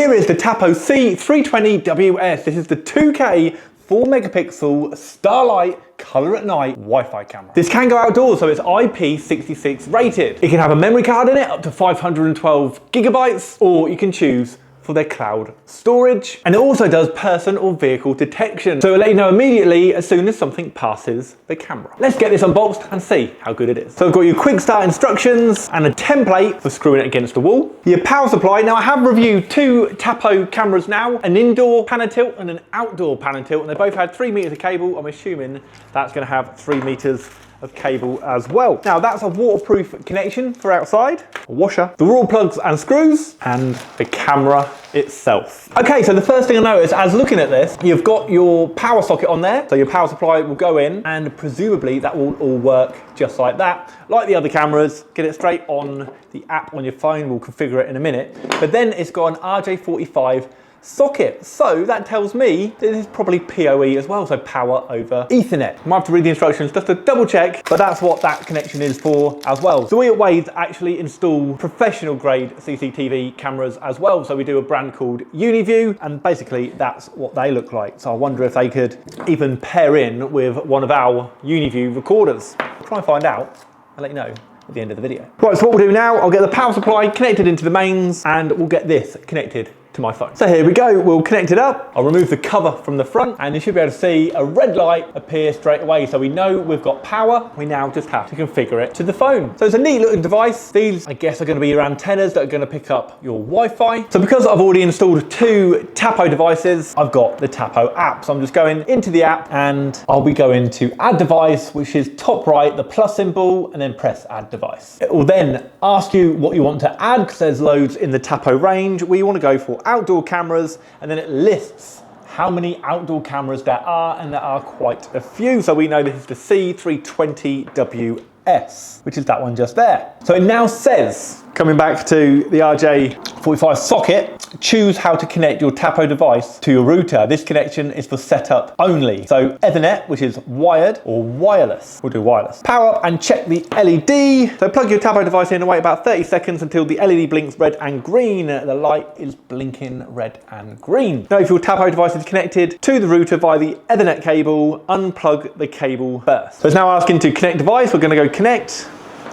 here is the Tapo C320WS. This is the 2K 4 megapixel Starlight Color at Night Wi-Fi camera. This can go outdoors, so it's IP66 rated. It can have a memory card in it up to 512 gigabytes, or you can choose for their cloud storage. And it also does person or vehicle detection. So it'll let you know immediately as soon as something passes the camera. Let's get this unboxed and see how good it is. So I've got your quick start instructions and a template for screwing it against the wall. Your power supply. Now I have reviewed two Tapo cameras now, an indoor pan and tilt and an outdoor pan and tilt, and they both had 3 meters of cable. I'm assuming that's gonna have 3 meters of cable as well. Now that's a waterproof connection for outside, a washer, the raw plugs and screws, and the camera itself. Okay, so the first thing I noticed as looking at this, you've got your power socket on there, so your power supply will go in, and presumably that will all work just like that. Like the other cameras, get it straight on the app on your phone, we'll configure it in a minute, but then it's got an RJ45 socket. So that tells me that this is probably PoE as well, so power over Ethernet. I might have to read the instructions just to double check, but that's what that connection is for as well. So we at Wade actually install professional grade CCTV cameras as well. So we do a brand called UniView, and basically that's what they look like. So I wonder if they could even pair in with one of our UniView recorders. I'll try and find out and let you know at the end of the video. Right, so what we'll do now, I'll get the power supply connected into the mains and we'll get this connected to my phone. So here we go, we'll connect it up. I'll remove the cover from the front and you should be able to see a red light appear straight away. So we know we've got power. We now just have to configure it to the phone. So it's a neat looking device. These, I guess, are going to be your antennas that are going to pick up your Wi-Fi. So because I've already installed two Tapo devices, I've got the Tapo app. So I'm just going into the app and I'll be going to add device, which is top right, the plus symbol, and then press add device. It will then ask you what you want to add because there's loads in the Tapo range. We want to go for outdoor cameras, and then it lists how many outdoor cameras there are, and there are quite a few. So we know this is the C320WS, which is that one just there. So it now says, coming back to the RJ45 socket, choose how to connect your Tapo device to your router. This connection is for setup only. So Ethernet, which is wired, or wireless. We'll do wireless. Power up and check the LED. So plug your Tapo device in and wait about 30 seconds until the LED blinks red and green. The light is blinking red and green. Now if your Tapo device is connected to the router via the Ethernet cable, unplug the cable first. So it's now asking to connect device. We're going to go connect.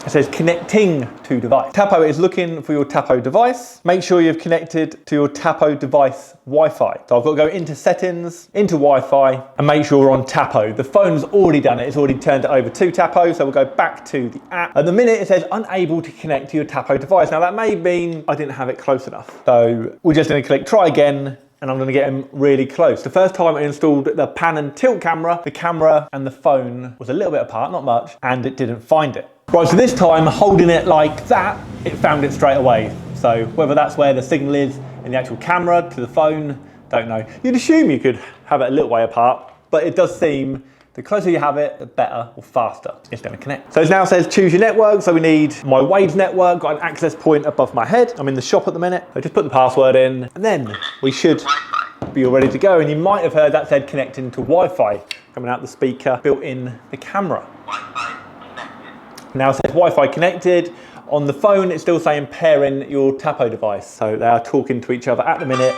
It says connecting to device. Tapo is looking for your Tapo device. Make sure you've connected to your Tapo device Wi-Fi. So I've got to go into settings, into Wi-Fi, and make sure we're on Tapo. The phone's already done it. It's already turned it over to Tapo. So we'll go back to the app. At the minute it says unable to connect to your Tapo device. Now that may mean I didn't have it close enough. So we're just going to click try again, and I'm going to get them really close. The first time I installed the pan and tilt camera, the camera and the phone was a little bit apart, not much, and it didn't find it. Right, so this time holding it like that, it found it straight away. So whether that's where the signal is in the actual camera to the phone, don't know. You'd assume you could have it a little way apart, but it does seem the closer you have it, the better or faster it's going to connect. So it now says choose your network. So we need my Wade's network, got an access point above my head. I'm in the shop at the minute. So just put the password in and then we should be all ready to go. And you might have heard that said connecting to Wi-Fi coming out the speaker built in the camera. Now it says Wi-Fi connected. On the phone, it's still saying pairing your Tapo device. So they are talking to each other at the minute.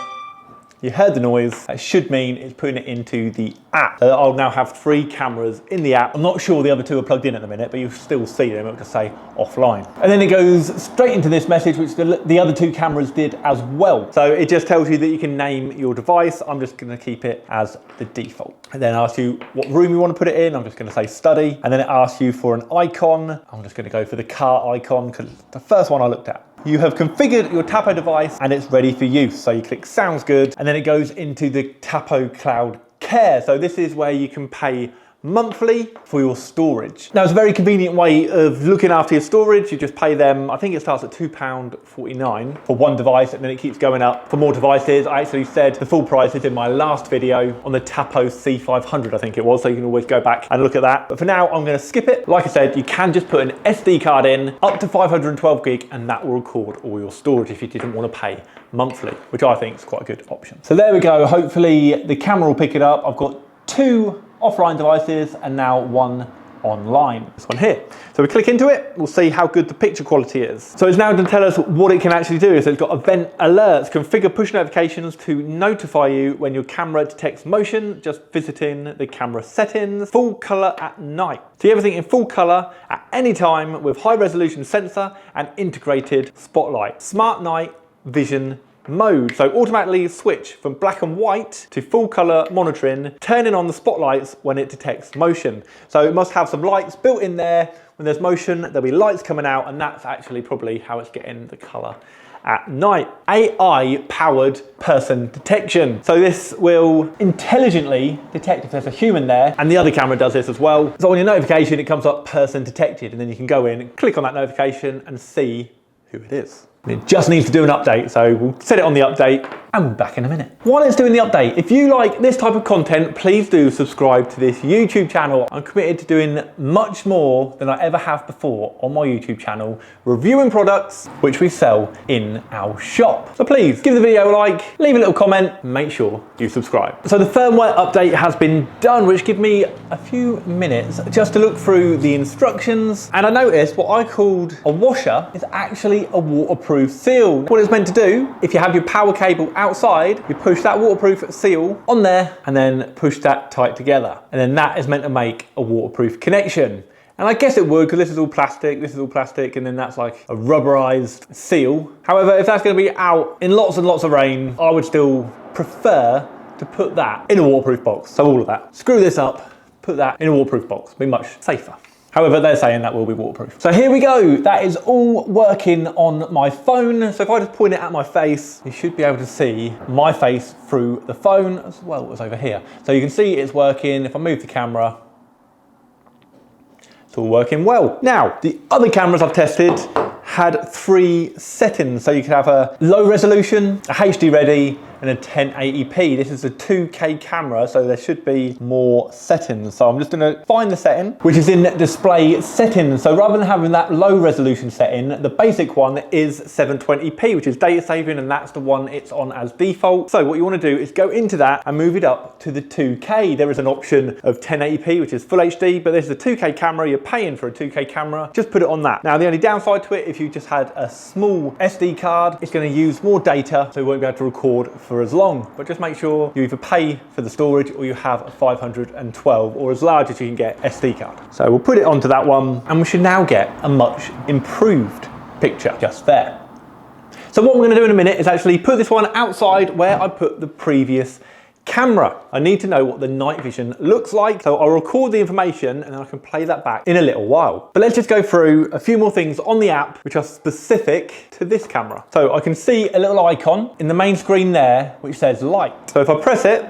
You heard the noise. That should mean it's putting it into the app. So I'll now have 3 cameras in the app. I'm not sure the other 2 are plugged in at the minute, but you'll still see them. It'll just say offline. And then it goes straight into this message, which the other 2 cameras did as well. So it just tells you that you can name your device. I'm just going to keep it as the default. And then asks you what room you want to put it in. I'm just going to say study. And then it asks you for an icon. I'm just going to go for the car icon because it's the first one I looked at. You have configured your Tapo device and it's ready for use. So you click sounds good, and then it goes into the Tapo Cloud Care. So this is where you can pay monthly for your storage. Now it's a very convenient way of looking after your storage. You just pay them, I think it starts at £2.49 for one device, and then it keeps going up for more devices. I actually said the full price is in my last video on the Tapo C500, I think it was, so you can always go back and look at that. But for now, I'm going to skip it. Like I said, you can just put an SD card in up to 512 gig, and that will record all your storage if you didn't want to pay monthly, which I think is quite a good option. So there we go. Hopefully the camera will pick it up. I've got 2 offline devices and now 1 online. This one here. So we click into it, we'll see how good the picture quality is. So it's now going to tell us what it can actually do. So it's got event alerts, configure push notifications to notify you when your camera detects motion, just visiting the camera settings, full color at night. See everything in full color at any time with high resolution sensor and integrated spotlight. Smart night vision mode. So automatically switch from black and white to full color monitoring, turning on the spotlights when it detects motion. So it must have some lights built in there. When there's motion, there'll be lights coming out, and that's actually probably how it's getting the color at night. AI powered person detection. So this will intelligently detect if there's a human there, and the other camera does this as well. So on your notification, it comes up person detected, and then you can go in and click on that notification and see who it is. It just needs to do an update, so we'll set it on the update and we'll be back in a minute. While it's doing the update, if you like this type of content, please do subscribe to this YouTube channel. I'm committed to doing much more than I ever have before on my YouTube channel, reviewing products which we sell in our shop. So please give the video a like, leave a little comment, and make sure you subscribe. So the firmware update has been done, which gives me a few minutes just to look through the instructions. And I noticed what I called a washer is actually a waterproof seal. What it's meant to do, if you have your power cable outside, you push that waterproof seal on there and then push that tight together. And then that is meant to make a waterproof connection. And I guess it would, because this is all plastic, and then that's like a rubberized seal. However, if that's going to be out in lots and lots of rain, I would still prefer to put that in a waterproof box. So all of that. Screw this up, put that in a waterproof box. Be much safer. However, they're saying that will be waterproof. So here we go. That is all working on my phone. So if I just point it at my face, you should be able to see my face through the phone as well as over here. So you can see it's working. If I move the camera, it's all working well. Now, the other cameras I've tested had 3 settings. So you could have a low resolution, a HD ready, and a 1080p. This is a 2K camera, so there should be more settings. So I'm just gonna find the setting, which is in display settings. So rather than having that low resolution setting, the basic one is 720p, which is data saving, and that's the one it's on as default. So what you wanna do is go into that and move it up to the 2K. There is an option of 1080p, which is full HD, but this is a 2K camera, you're paying for a 2K camera, just put it on that. Now the only downside to it, if you just had a small SD card, it's gonna use more data, so you won't be able to record for as long. But just make sure you either pay for the storage or you have a 512 or as large as you can get SD card. So we'll put it onto that one, and we should now get a much improved picture just there. So what we're going to do in a minute is actually put this one outside where I put the previous camera. I need to know what the night vision looks like, so I'll record the information and then I can play that back in a little while. But let's just go through a few more things on the app which are specific to this camera. So I can see a little icon in the main screen there which says light. So if I press it,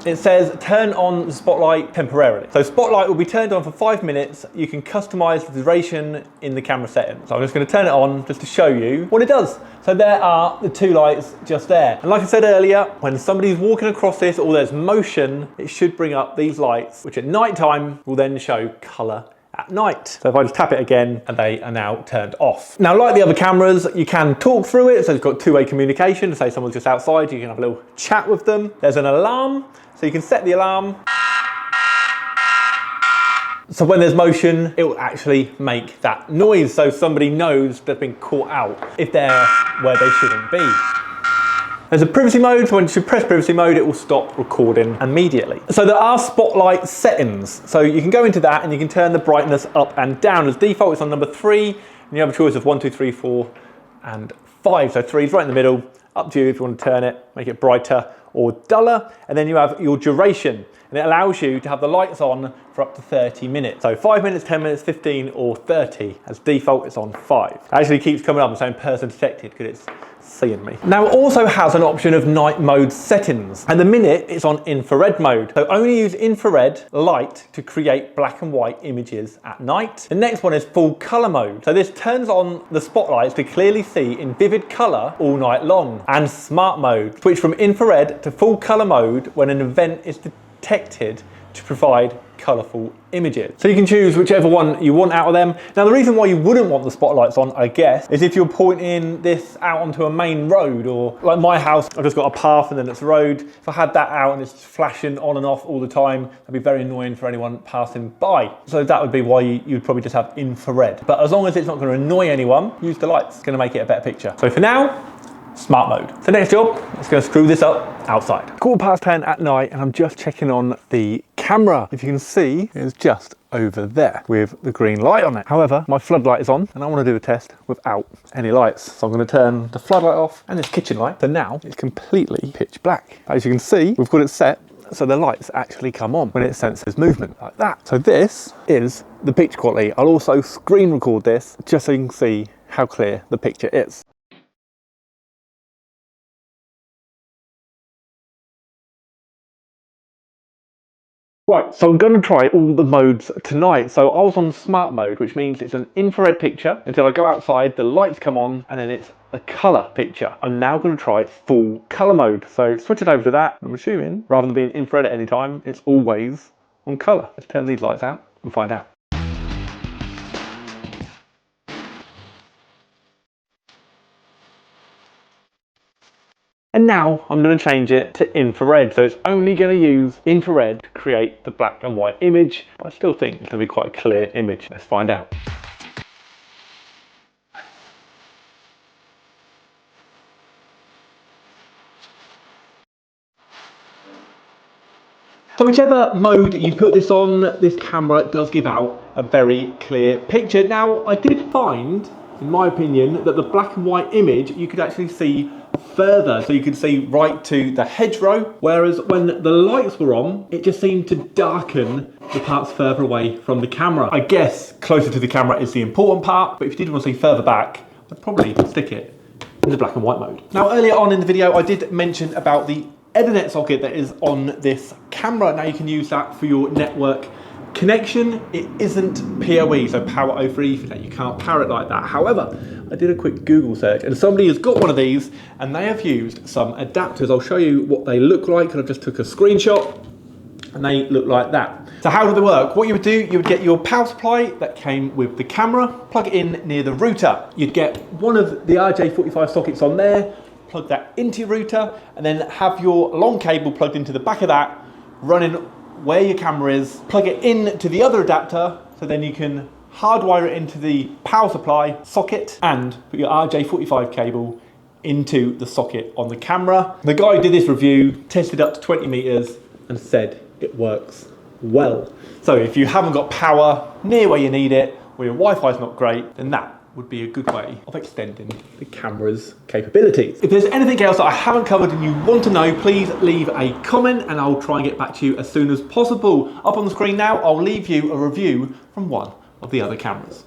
it says turn on the spotlight temporarily. So spotlight will be turned on for 5 minutes. You can customize the duration in the camera settings. So I'm just going to turn it on just to show you what it does. So there are the 2 lights just there. And like I said earlier, when somebody's walking across this or there's motion, it should bring up these lights, which at night time will then show color at night. So if I just tap it again, and they are now turned off. Now, like the other cameras, you can talk through it. So it's got 2-way communication. To say someone's just outside, you can have a little chat with them. There's an alarm, so you can set the alarm. So when there's motion, it will actually make that noise. So somebody knows they've been caught out if they're where they shouldn't be. There's a privacy mode, so when you press privacy mode, it will stop recording immediately. So there are spotlight settings. So you can go into that and you can turn the brightness up and down. As default, it's on number 3, and you have a choice of 1, 2, 3, 4, and 5. So 3 is right in the middle. Up to you if you want to turn it, make it brighter or duller. And then you have your duration, and it allows you to have the lights on for up to 30 minutes. So 5 minutes, 10 minutes, 15 or 30. As default, it's on 5. It actually keeps coming up and saying person detected because it's seeing me. Now it also has an option of night mode settings, and the minute it's on infrared mode. So only use infrared light to create black and white images at night. The next one is full color mode. So this turns on the spotlights to clearly see in vivid color all night long. And smart mode, switch from infrared to full color mode when an event is detected to provide colourful images. So you can choose whichever one you want out of them. Now the reason why you wouldn't want the spotlights on, I guess, is if you're pointing this out onto a main road, or like my house, I've just got a path and then it's a road. If I had that out and it's flashing on and off all the time, that'd be very annoying for anyone passing by. So that would be why you'd probably just have infrared. But as long as it's not going to annoy anyone, use the lights. It's going to make it a better picture. So for now, smart mode. So next job, let's go screw this up outside. 10:15 at night and I'm just checking on the camera. If you can see, it's just over there with the green light on it. However, my floodlight is on and I want to do a test without any lights. So I'm going to turn the floodlight off and this kitchen light. So now it's completely pitch black. As you can see, we've got it set so the lights actually come on when it senses movement like that. So this is the picture quality. I'll also screen record this just so you can see how clear the picture is. Right, so I'm going to try all the modes tonight. So I was on smart mode, which means it's an infrared picture until I go outside, the lights come on, and then it's a colour picture. I'm now going to try full colour mode. So switch it over to that. I'm assuming, rather than being infrared at any time, it's always on colour. Let's turn these lights out and find out. And now I'm going to change it to infrared. So it's only going to use infrared to create the black and white image. But I still think it's going to be quite a clear image. Let's find out. So whichever mode you put this on, this camera does give out a very clear picture. Now, I did find, in my opinion, that the black and white image, you could actually see further. So you could see right to the hedgerow, whereas when the lights were on, it just seemed to darken the parts further away from the camera. I guess closer to the camera is the important part, but if you did want to see further back, I'd probably stick it in the black and white mode. Now, earlier on in the video, I did mention about the Ethernet socket that is on this camera. Now you can use that for your network connection. It isn't PoE, so power over Ethernet. You can't power it like that. However, I did a quick Google search and somebody has got one of these and they have used some adapters. I'll show you what they look like, and I just took a screenshot and they look like that. So how do they work? What you would do, you would get your power supply that came with the camera, plug it in near the router. You'd get one of the RJ45 sockets on there, plug that into your router, and then have your long cable plugged into the back of that, running where your camera is, plug it in to the other adapter, so then you can hardwire it into the power supply socket and put your RJ45 cable into the socket on the camera. The guy who did this review tested up to 20 meters and said it works well. So if you haven't got power near where you need it, or your Wi-Fi is not great, then that would be a good way of extending the camera's capabilities. If there's anything else that I haven't covered and you want to know, please leave a comment and I'll try and get back to you as soon as possible. Up on the screen now, I'll leave you a review from one of the other cameras.